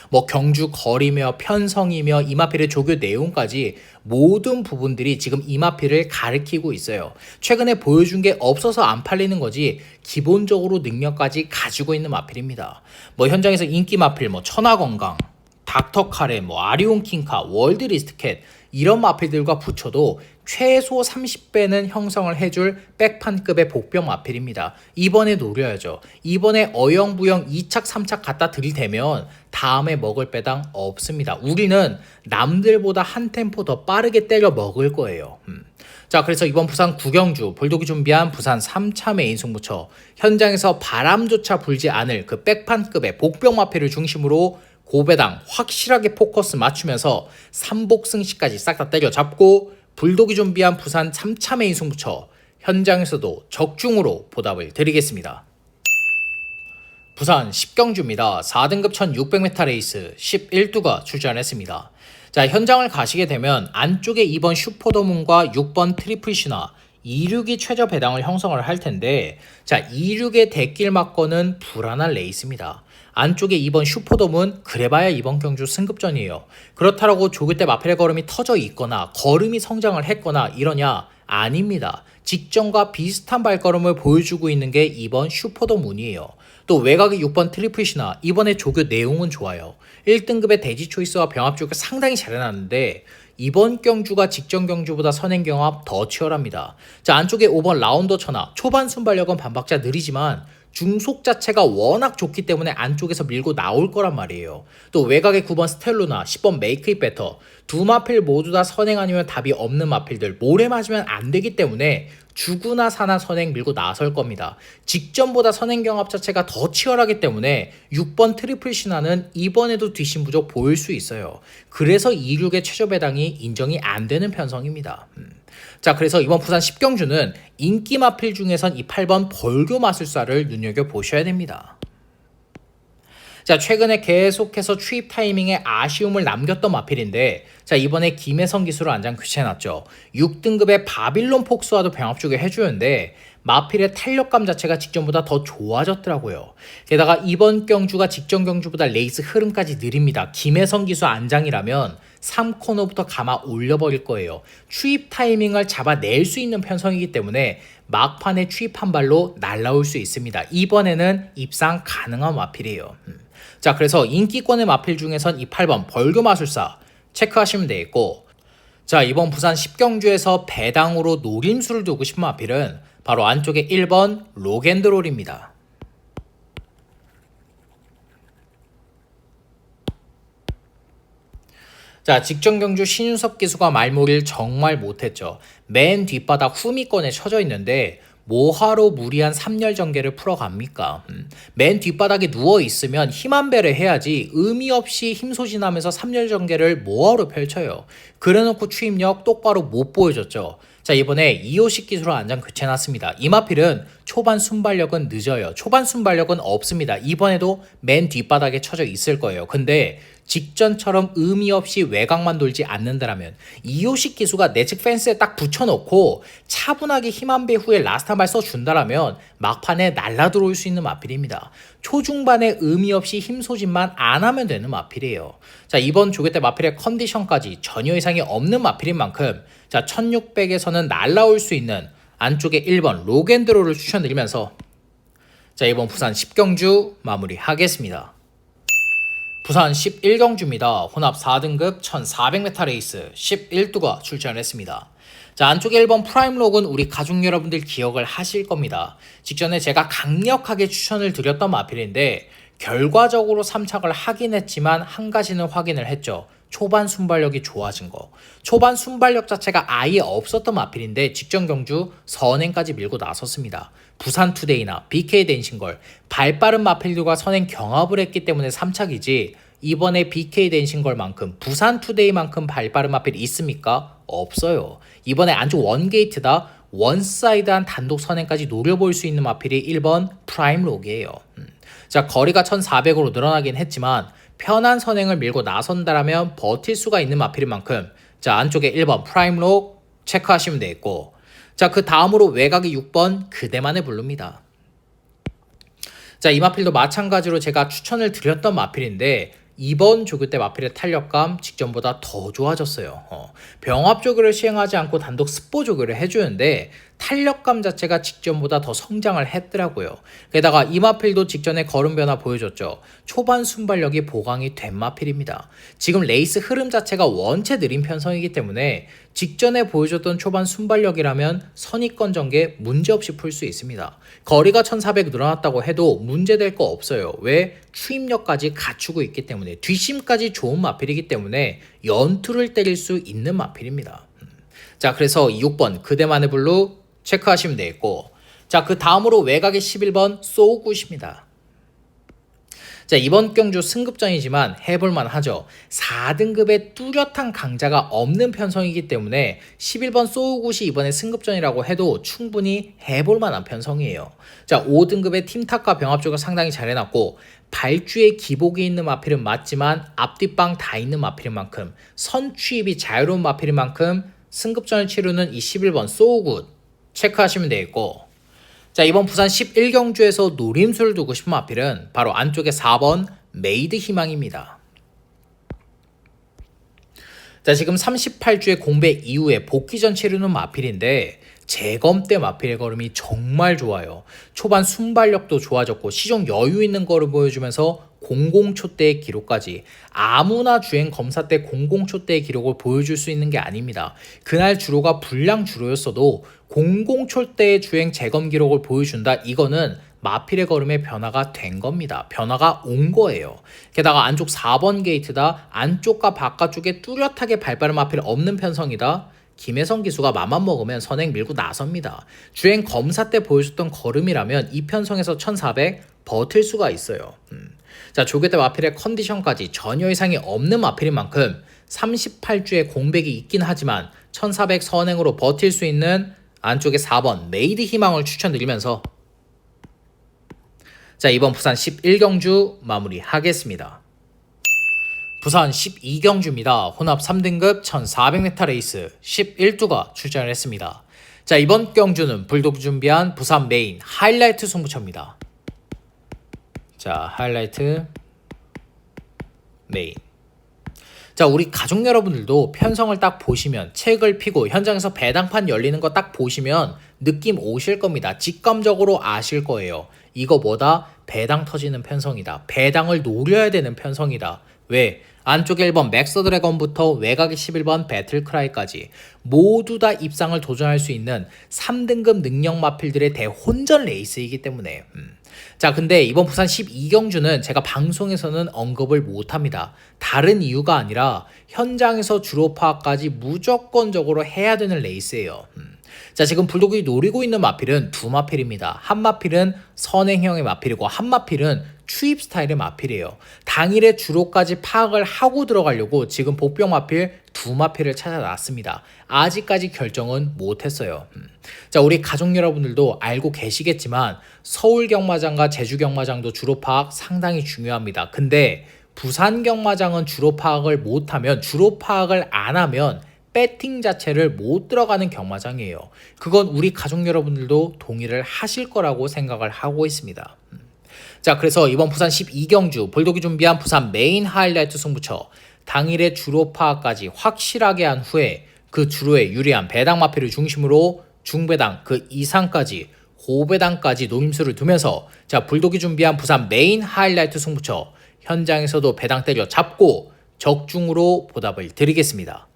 뭐 경주 거리며 편성이며 이마필의 조교 내용까지 모든 부분들이 지금 이마필을 가리키고 있어요. 최근에 보여준 게 없어서 안 팔리는 거지 기본적으로 능력까지 가지고 있는 마필입니다. 뭐 현장에서 인기 마필 뭐 천하건강, 닥터카레, 뭐 아리온 킹카, 월드 리스트캣 이런 마필들과 붙여도 최소 30배는 형성을 해줄 백판급의 복병 마필입니다. 이번에 노려야죠. 이번에 어영부영 2착 3착 갖다 들이대면 다음에 먹을 배당 없습니다. 우리는 남들보다 한 템포 더 빠르게 때려 먹을 거예요. 자, 그래서 이번 부산 9경주 볼독이 준비한 부산 3차 메인 승부처 현장에서 바람조차 불지 않을 그 백판급의 복병 마필을 중심으로 고배당 확실하게 포커스 맞추면서 삼복승시까지 싹 다 때려잡고 불독이 준비한 부산 3차 메인 승부처 현장에서도 적중으로 보답을 드리겠습니다. 부산 10경주입니다. 4등급 1600m 레이스 11두가 출전했습니다. 자, 현장을 가시게 되면 안쪽에 2번 슈퍼더문과 6번 트리플 신화 26이 최저 배당을 형성을 할 텐데 자, 26의 대길 막건은 불안한 레이스입니다. 안쪽에 2번 슈퍼돔은 그래봐야 이번 경주 승급전이에요. 그렇다고 조교 때 마펠의 걸음이 터져 있거나 걸음이 성장을 했거나 이러냐? 아닙니다. 직전과 비슷한 발걸음을 보여주고 있는 게 2번 슈퍼돔 운이에요. 또 외곽의 6번 트리플 신화 이번에 조교 내용은 좋아요. 1등급의 대지 초이스와 병합 조교 상당히 잘해놨는데 이번 경주가 직전 경주보다 선행 경합 더 치열합니다. 자, 안쪽에 5번 라운더 천하 초반 순발력은 반박자 느리지만 중속 자체가 워낙 좋기 때문에 안쪽에서 밀고 나올 거란 말이에요. 또 외곽의 9번 스텔루나 10번 메이크 잇 베터 두 마필 모두 다 선행 아니면 답이 없는 마필들 모래 맞으면 안 되기 때문에 주구나 사나 선행 밀고 나설 겁니다. 직전보다 선행 경합 자체가 더 치열하기 때문에 6번 트리플 신화는 이번에도 뒷심 부족 보일 수 있어요. 그래서 26의 최저 배당이 인정이 안 되는 편성입니다. 자, 그래서 이번 부산 10경주는 인기 마필 중에선 이 8번 벌교 마술사를 눈여겨보셔야 됩니다. 자, 최근에 계속해서 추입 타이밍에 아쉬움을 남겼던 마필인데 자, 이번에 김혜성 기수를 안장 교체해놨죠. 6등급의 바빌론 폭스와도 병합 주게 해주는데 마필의 탄력감 자체가 직전보다 더 좋아졌더라고요. 게다가 이번 경주가 직전 경주보다 레이스 흐름까지 느립니다. 김혜성 기수 안장이라면 3코너부터 감아 올려버릴 거예요. 추입 타이밍을 잡아낼 수 있는 편성이기 때문에 막판에 추입 한 발로 날라올 수 있습니다. 이번에는 입상 가능한 마필이에요. 자, 그래서 인기권의 마필 중에선 이 8번 벌교 마술사 체크하시면 되겠고 자, 이번 부산 10경주에서 배당으로 노림수를 두고 싶은 마필은 바로 안쪽에 1번 로겐드롤입니다. 자, 직전 경주 신윤섭 기수가 말몰이를 정말 못했죠. 맨 뒷바닥 후미권에 쳐져 있는데 뭐하러 무리한 3열 전개를 풀어갑니까? 맨 뒷바닥에 누워있으면 힘 한 배를 해야지 의미 없이 힘소진하면서 3열 전개를 뭐하러 펼쳐요. 그래놓고 추입력 똑바로 못 보여줬죠. 자, 이번에 2호식 기수로 안장 교체해놨습니다. 이마필은 초반 순발력은 늦어요. 초반 순발력은 없습니다. 이번에도 맨 뒷바닥에 쳐져 있을 거예요. 근데 직전처럼 의미 없이 외곽만 돌지 않는다라면 이호식 기수가 내측 펜스에 딱 붙여놓고 차분하게 힘 한 배 후에 라스트 한 발 써준다라면 막판에 날라 들어올 수 있는 마필입니다. 초중반에 의미 없이 힘 소진만 안 하면 되는 마필이에요. 자, 이번 조개 때 마필의 컨디션까지 전혀 이상이 없는 마필인 만큼 자 1600에서는 날라올 수 있는 안쪽에 1번 로겐드로를 추천드리면서 자 이번 부산 10경주 마무리하겠습니다. 부산 11경주입니다. 혼합 4등급 1400m 레이스 11두가 출전했습니다. 자, 안쪽에 1번 프라임록은 우리 가족 여러분들 기억을 하실 겁니다. 직전에 제가 강력하게 추천을 드렸던 마필인데 결과적으로 3착을 하긴 했지만 한 가지는 확인을 했죠. 초반 순발력이 좋아진 거. 초반 순발력 자체가 아예 없었던 마필인데 직전 경주 선행까지 밀고 나섰습니다. 부산 투데이나 BK 댄싱걸 발빠른 마필들과 선행 경합을 했기 때문에 3착이지 이번에 BK 댄싱걸만큼 부산 투데이만큼 발빠른 마필이 있습니까? 없어요. 이번에 안쪽 원게이트다 원사이드한 단독 선행까지 노려볼 수 있는 마필이 1번 프라임록이에요. 자, 거리가 1400으로 늘어나긴 했지만 편한 선행을 밀고 나선다라면 버틸 수가 있는 마필인 만큼 자 안쪽에 1번 프라임록 체크하시면 되겠고 자 그 다음으로 외곽이 6번 그대만의 블루입니다. 자 이 마필도 마찬가지로 제가 추천을 드렸던 마필인데 이번 조교 때 마필의 탄력감 직전보다 더 좋아졌어요. 병합 조교를 시행하지 않고 단독 스포 조교를 해주는데 탄력감 자체가 직전보다 더 성장을 했더라고요. 게다가 이 마필도 직전에 걸음 변화 보여줬죠. 초반 순발력이 보강이 된 마필입니다. 지금 레이스 흐름 자체가 원체 느린 편성이기 때문에 직전에 보여줬던 초반 순발력이라면 선입권 전개 문제없이 풀 수 있습니다. 거리가 1400 늘어났다고 해도 문제될 거 없어요. 왜? 추임력까지 갖추고 있기 때문에 뒷심까지 좋은 마필이기 때문에 연투를 때릴 수 있는 마필입니다. 자 그래서 6번 그대만의 블루 체크하시면 되겠고 자 그 다음으로 외곽의 11번 소우굿입니다. 자 이번 경주 승급전이지만 해볼만 하죠. 4등급의 뚜렷한 강자가 없는 편성이기 때문에 11번 소우굿이 이번에 승급전이라고 해도 충분히 해볼만한 편성이에요. 자 5등급의 팀탁과 병합조가 상당히 잘 해놨고 발주에 기복이 있는 마필은 맞지만 앞뒷방 다 있는 마필인 만큼 선취입이 자유로운 마필인 만큼 승급전을 치르는 이 11번 소우굿 체크하시면 되겠고 자 이번 부산 11경주에서 노림수를 두고 싶은 마필은 바로 안쪽에 4번 메이드 희망입니다. 자 지금 38주의 공백 이후에 복귀전 치르는 마필인데 재검 때 마필의 걸음이 정말 좋아요. 초반 순발력도 좋아졌고 시종 여유 있는 걸음 보여주면서 00초 때의 기록까지 아무나 주행 검사 때 00초 때의 기록을 보여줄 수 있는 게 아닙니다. 그날 주로가 불량 주로였어도 00초 때의 주행 재검 기록을 보여준다. 이거는 마필의 걸음에 변화가 된 겁니다. 변화가 온 거예요. 게다가 안쪽 4번 게이트다. 안쪽과 바깥쪽에 뚜렷하게 발빠른 마필 없는 편성이다. 김혜성 기수가 맘만 먹으면 선행 밀고 나섭니다. 주행 검사 때 보여줬던 걸음이라면 이 편성에서 1400 버틸 수가 있어요. 자 조교 때 마필의 컨디션까지 전혀 이상이 없는 마필인 만큼 38주에 공백이 있긴 하지만 1400 선행으로 버틸 수 있는 안쪽에 4번 메이드 희망을 추천드리면서 자 이번 부산 11경주 마무리하겠습니다. 부산 12경주입니다. 혼합 3등급 1400m 레이스 11두가 출전을 했습니다. 자 이번 경주는 불독 준비한 부산 메인 하이라이트 승부처입니다. 자 하이라이트 메인 자 우리 가족 여러분들도 편성을 딱 보시면 책을 펴고 현장에서 배당판 열리는 거 딱 보시면 느낌 오실 겁니다. 직감적으로 아실 거예요. 이거 뭐다? 배당 터지는 편성이다. 배당을 노려야 되는 편성이다. 왜? 안쪽에 1번 맥서 드래곤부터 외곽의 11번 배틀크라이까지 모두 다 입상을 도전할 수 있는 3등급 능력 마필들의 대혼전 레이스이기 때문에 자 근데 이번 부산 12경주는 제가 방송에서는 언급을 못합니다. 다른 이유가 아니라 현장에서 주로 파악까지 무조건적으로 해야 되는 레이스예요. 자 지금 불독이 노리고 있는 마필은 두 마필입니다. 한 마필은 선행형의 마필이고 한 마필은 추입 스타일의 마필이에요. 당일에 주로까지 파악을 하고 들어가려고 지금 복병 마필 두 마필을 찾아놨습니다. 아직까지 결정은 못했어요. 자, 우리 가족 여러분들도 알고 계시겠지만 서울 경마장과 제주 경마장도 주로 파악 상당히 중요합니다. 근데 부산 경마장은 주로 파악을 못하면, 주로 파악을 안 하면 배팅 자체를 못 들어가는 경마장이에요. 그건 우리 가족 여러분들도 동의를 하실 거라고 생각을 하고 있습니다. 자, 그래서 이번 부산 12경주 볼독이 준비한 부산 메인 하이라이트 승부처 당일의 주로 파악까지 확실하게 한 후에 그 주로에 유리한 배당 마필을 중심으로 중배당 그 이상까지 고배당까지 노림수를 두면서 자, 볼독이 준비한 부산 메인 하이라이트 승부처 현장에서도 배당 때려 잡고 적중으로 보답을 드리겠습니다.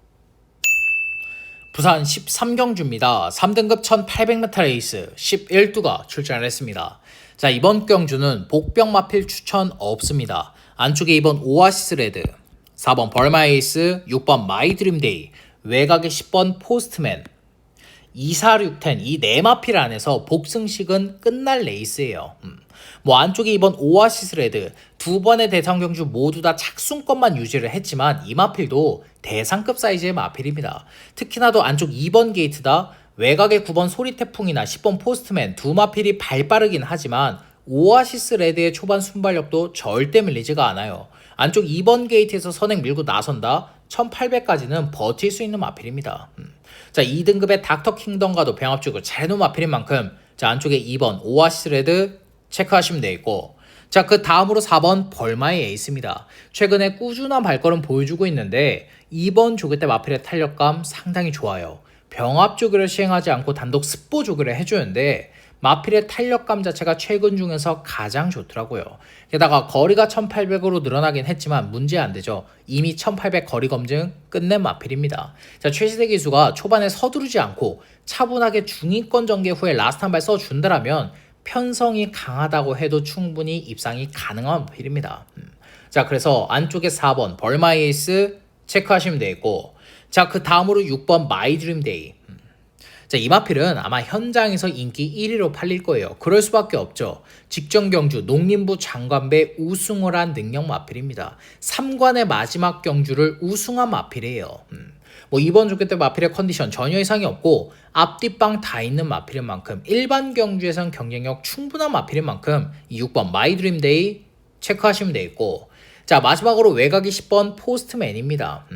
부산 13경주입니다. 3등급 1800m 레이스 11두가 출전을 했습니다. 자, 이번 경주는 복병 마필 추천 없습니다. 안쪽에 2번 오아시스 레드, 4번 벌마에이스, 6번 마이드림데이, 외곽에 10번 포스트맨, 2, 4, 6, 10 이 네 마필 안에서 복승식은 끝날 레이스예요. 뭐 안쪽에 2번 오아시스 레드 두 번의 대상 경주 모두 다 착순권만 유지를 했지만 이 마필도 대상급 사이즈의 마필입니다. 특히나도 안쪽 2번 게이트다 외곽에 9번 소리태풍이나 10번 포스트맨 두 마필이 발빠르긴 하지만 오아시스 레드의 초반 순발력도 절대 밀리지가 않아요. 안쪽 2번 게이트에서 선행 밀고 나선다 1800까지는 버틸 수 있는 마필입니다. 자, 2등급의 닥터 킹덤과도 병합주고 잘해놓은 마필인 만큼 자, 안쪽에 2번 오아시스 레드 체크하시면 되겠고, 자, 그 다음으로 4번 벌마의 에이스입니다. 최근에 꾸준한 발걸음 보여주고 있는데 2번 조교 때 마필의 탄력감 상당히 좋아요. 병합 조교를 시행하지 않고 단독 습보 조교를 해주는데 마필의 탄력감 자체가 최근 중에서 가장 좋더라고요. 게다가 거리가 1800으로 늘어나긴 했지만 문제 안 되죠. 이미 1800 거리 검증 끝낸 마필입니다. 자, 최시대 기수가 초반에 서두르지 않고 차분하게 중위권 전개 후에 라스트 한 발 써준다라면 편성이 강하다고 해도 충분히 입상이 가능한 마필입니다. 자, 그래서 안쪽에 4번 벌마에이스 체크하시면 되겠고, 자, 그 다음으로 6번 마이드림데이. 자, 이 마필은 아마 현장에서 인기 1위로 팔릴 거예요. 그럴 수밖에 없죠. 직전 경주 농림부 장관배 우승을 한 능력 마필입니다. 3관의 마지막 경주를 우승한 마필이에요. 뭐 이번 조교 때 마필의 컨디션 전혀 이상이 없고 앞뒷방 다 있는 마필인 만큼 일반 경주에선 경쟁력 충분한 마필인 만큼 이 6번 마이드림데이 체크하시면 되겠고, 자, 마지막으로 외곽이 10번 포스트맨입니다.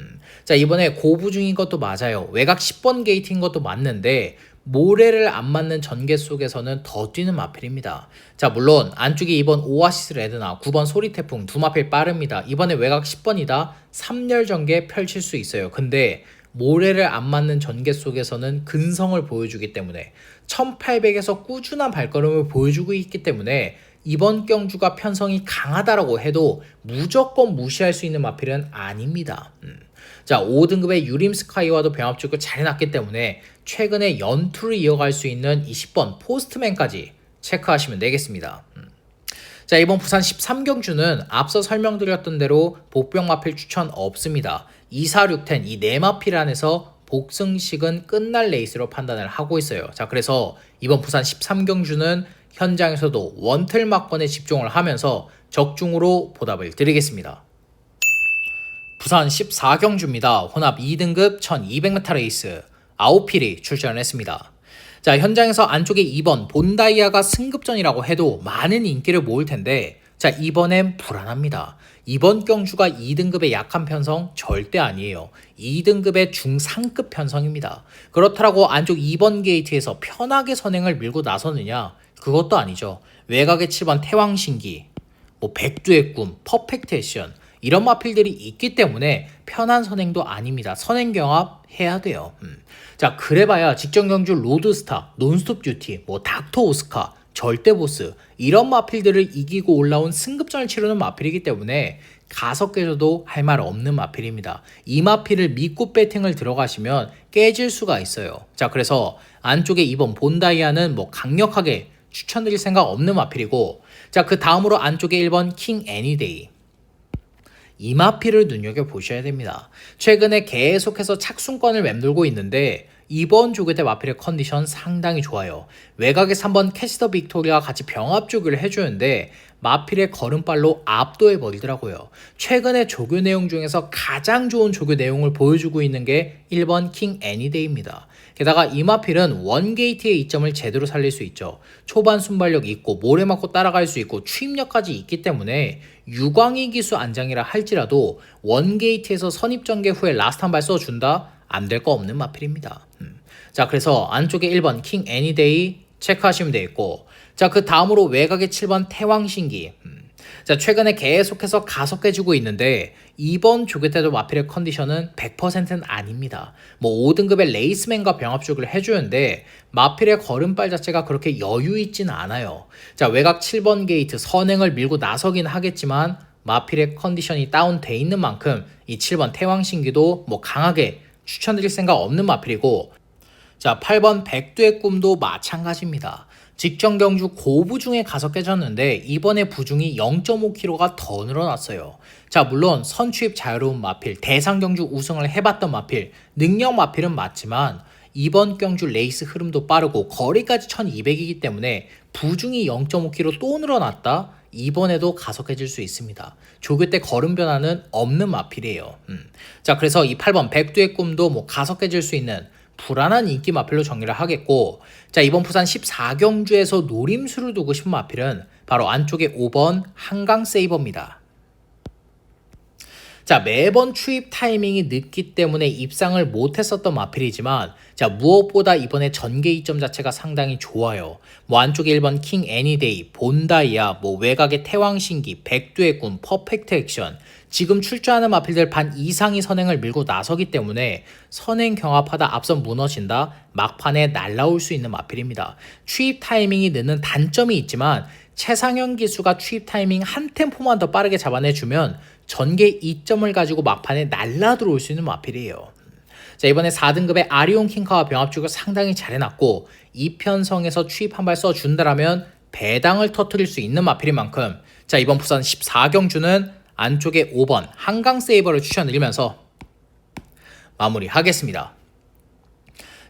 자, 이번에 고부 중인 것도 맞아요. 외곽 10번 게이트인 것도 맞는데 모래를 안 맞는 전개 속에서는 더 뛰는 마필입니다. 자, 물론 안쪽에 2번 오아시스 레드나 9번 소리태풍 두 마필 빠릅니다. 이번에 외곽 10번이다 3열 전개 펼칠 수 있어요. 근데 모래를 안 맞는 전개 속에서는 근성을 보여주기 때문에 1800에서 꾸준한 발걸음을 보여주고 있기 때문에 이번 경주가 편성이 강하다라고 해도 무조건 무시할 수 있는 마필은 아닙니다. 자, 5등급의 유림 스카이와도 병합주고 잘 해놨기 때문에 최근에 연투를 이어갈 수 있는 20번 포스트맨까지 체크하시면 되겠습니다. 자, 이번 부산 13경주는 앞서 설명드렸던 대로 복병 마필 추천 없습니다. 2, 4, 6, 10 이 네 마필 안에서 복승식은 끝날 레이스로 판단을 하고 있어요. 자, 그래서 이번 부산 13경주는 현장에서도 원틀 막번에 집중을 하면서 적중으로 보답을 드리겠습니다. 부산 14경주입니다. 혼합 2등급 1200m 레이스 9필이 출전을 했습니다. 자, 현장에서 안쪽에 2번 본다이아가 승급전이라고 해도 많은 인기를 모을 텐데 자, 이번엔 불안합니다. 이번 경주가 2등급의 약한 편성 절대 아니에요. 2등급의 중상급 편성입니다. 그렇다고 안쪽 2번 게이트에서 편하게 선행을 밀고 나서느냐? 그것도 아니죠. 외곽에 7번 태왕신기, 뭐 백두의 꿈, 퍼펙트 액션 이런 마필들이 있기 때문에 편한 선행도 아닙니다. 선행 경합 해야 돼요. 자, 그래봐야 직전 경주 로드스타, 논스톱 듀티, 뭐 닥터 오스카, 절대보스 이런 마필들을 이기고 올라온 승급전을 치르는 마필이기 때문에 가석에서도 할 말 없는 마필입니다. 이 마필을 믿고 배팅을 들어가시면 깨질 수가 있어요. 자, 그래서 안쪽에 2번 본다이아는 뭐 강력하게 추천드릴 생각 없는 마필이고, 자, 그 다음으로 안쪽에 1번 킹 애니데이 이 마필을 눈여겨보셔야 됩니다. 최근에 계속해서 착순권을 맴돌고 있는데 이번 조교 때 마필의 컨디션 상당히 좋아요. 외곽에 3번 캐시더 빅토리아가 같이 병합 조교를 해주는데 마필의 걸음발로 압도해버리더라고요. 최근에 조교 내용 중에서 가장 좋은 조교 내용을 보여주고 있는 게 1번 킹 애니데이입니다. 게다가 이 마필은 원게이트의 이점을 제대로 살릴 수 있죠. 초반 순발력 있고 모래 맞고 따라갈 수 있고 추임력까지 있기 때문에 유광희 기수 안장이라 할지라도 원게이트에서 선입전개 후에 라스트 한 발 써준다? 안 될 거 없는 마필입니다. 자, 그래서 안쪽에 1번 킹 애니데이 체크하시면 되겠고, 자, 그 다음으로 외곽의 7번 태왕신기. 자, 최근에 계속해서 가속해지고 있는데 이번 조교 때도 마필의 컨디션은 100%는 아닙니다. 뭐 5등급의 레이스맨과 병합조교를 해주는데 마필의 걸음발 자체가 그렇게 여유 있지는 않아요. 자, 외곽 7번 게이트 선행을 밀고 나서긴 하겠지만 마필의 컨디션이 다운돼 있는 만큼 이 7번 태왕신기도 뭐 강하게 추천드릴 생각 없는 마필이고, 자, 8번 백두의 꿈도 마찬가지입니다. 직전 경주 고부중에 가서 깨졌는데 이번에 부중이 0.5kg가 더 늘어났어요. 자, 물론 선취입 자유로운 마필, 대상 경주 우승을 해봤던 마필, 능력 마필은 맞지만 이번 경주 레이스 흐름도 빠르고 거리까지 1200이기 때문에 부중이 0.5kg 또 늘어났다? 이번에도 가속해질 수 있습니다. 조교 때 걸음 변화는 없는 마필이에요. 자, 그래서 이 8번 백두의 꿈도 뭐 가속해질 수 있는 불안한 인기 마필로 정리를 하겠고, 자, 이번 부산 14경주에서 노림수를 두고 싶은 마필은 바로 안쪽에 5번 한강 세이버입니다. 자, 매번 추입 타이밍이 늦기 때문에 입상을 못했었던 마필이지만, 자, 무엇보다 이번에 전개 이점 자체가 상당히 좋아요. 뭐 안쪽에 1번 킹 애니데이, 본다이아, 뭐 외곽의 태왕신기, 백두의 꿈, 퍼펙트 액션, 지금 출조하는 마필들 반 이상이 선행을 밀고 나서기 때문에 선행 경합하다 앞선 무너진다, 막판에 날라올 수 있는 마필입니다. 추입 타이밍이 늦는 단점이 있지만 최상현 기수가 추입 타이밍 한 템포만 더 빠르게 잡아내주면 전개 2점을 가지고 막판에 날라 들어올 수 있는 마필이에요. 자, 이번에 4등급의 아리온 킹카와 병합주가 상당히 잘 해놨고 이편성에서 추입 한 발 써준다라면 배당을 터뜨릴 수 있는 마필인 만큼, 자, 이번 부산 14경주는 안쪽에 5번 한강 세이버를 추천드리면서 마무리하겠습니다.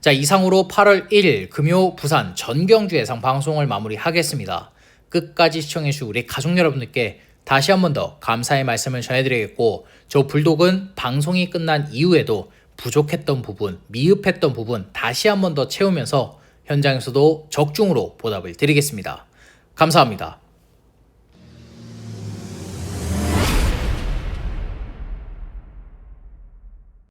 자, 이상으로 8월 1일 금요 부산 전경주 예상 방송을 마무리하겠습니다. 끝까지 시청해주신 우리 가족 여러분들께 다시 한 번 더 감사의 말씀을 전해드리겠고, 저 불독은 방송이 끝난 이후에도 부족했던 부분, 미흡했던 부분 다시 한 번 더 채우면서 현장에서도 적중으로 보답을 드리겠습니다. 감사합니다.